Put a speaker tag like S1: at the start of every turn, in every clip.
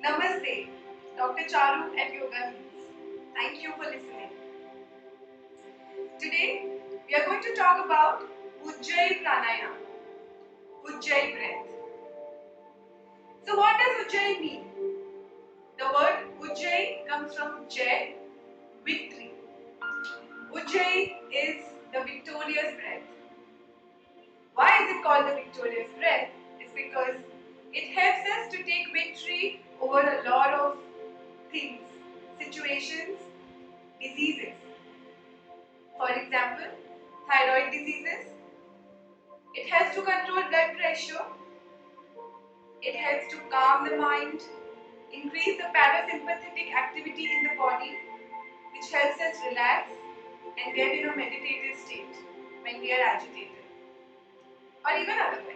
S1: Namaste, Dr. Charu at Yogaheals. Thank you for listening. Today, we are going to talk about Ujjayi Pranayam, Ujjayi breath. So what does Ujjayi mean? The word Ujjayi comes from Jai, victory. Ujjayi is the victorious breath. Why is it called the victorious breath? It's because it helps us to take victory over a lot of things, situations, diseases. For example, thyroid diseases. It helps to control blood pressure. It helps to calm the mind, increase the parasympathetic activity in the body, which helps us relax and get in a meditative state when we are agitated or even otherwise.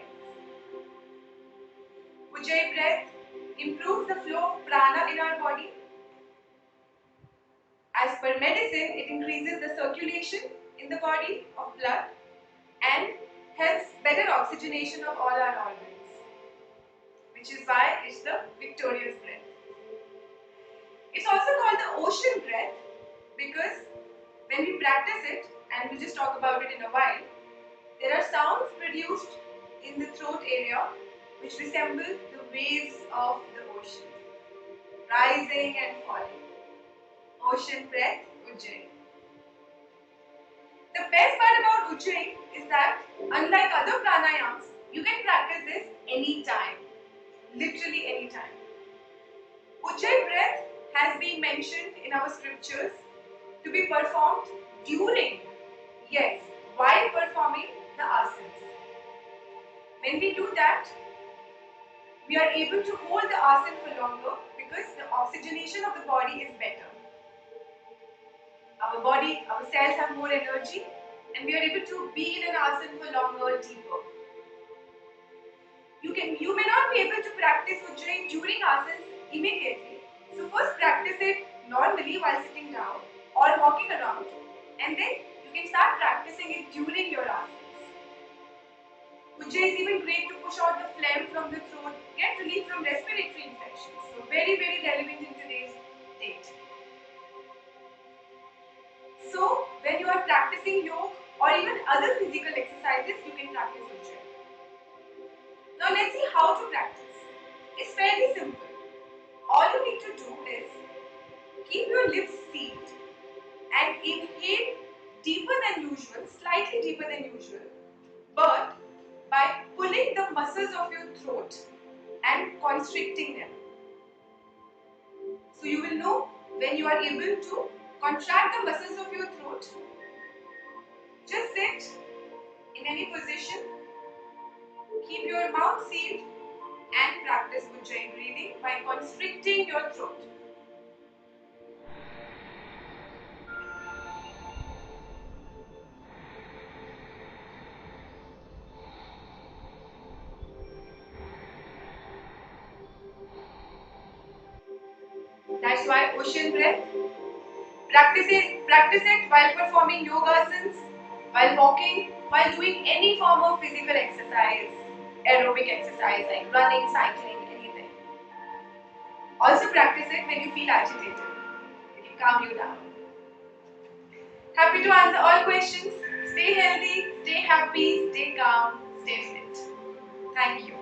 S1: Ujjayi breath improves the flow of prana in our body. As per medicine, it increases the circulation in the body of blood and helps better oxygenation of all our organs, which is why it's the victorious breath. It's also called the ocean breath because when we practice it, and we'll just talk about it in a while, there are sounds produced in the throat area which resemble the waves of the ocean, rising and falling. Ocean breath, Ujjayi. The best part about Ujjayi is that unlike other pranayams, you can practice this anytime, literally anytime. Ujjayi breath has been mentioned in our scriptures to be performed during, yes, while performing the asanas. When we do that, we are able to hold the asana for longer because the oxygenation of the body is better. Our cells have more energy and we are able to be in an asana for longer, deeper. You may not be able to practice Ujjayi during asanas immediately. So first practice it normally while sitting down or walking around, and then you can start practicing it during your asanas. Ujjayi is even great to push out the phlegm from the throat, get relief from respiratory infections. So very, very relevant in today's date. So when you are practicing yoga or even other physical exercises, you can practice Ujjayi. Now let's see how to practice. It's fairly simple. All you need to do is keep your lips sealed and inhale deeper than usual, slightly deeper than usual, but by pulling the muscles of your throat and constricting them. So you will know when you are able to contract the muscles of your throat. Just sit in any position, keep your mouth sealed and practice Ujjayi breathing by constricting your throat. That's why ocean breath. Practice it while performing yoga asanas, while walking, while doing any form of physical exercise, aerobic exercise like running, cycling, anything. Also practice it when you feel agitated. It will calm you down. Happy to answer all questions. Stay healthy, stay happy, stay calm, stay fit. Thank you.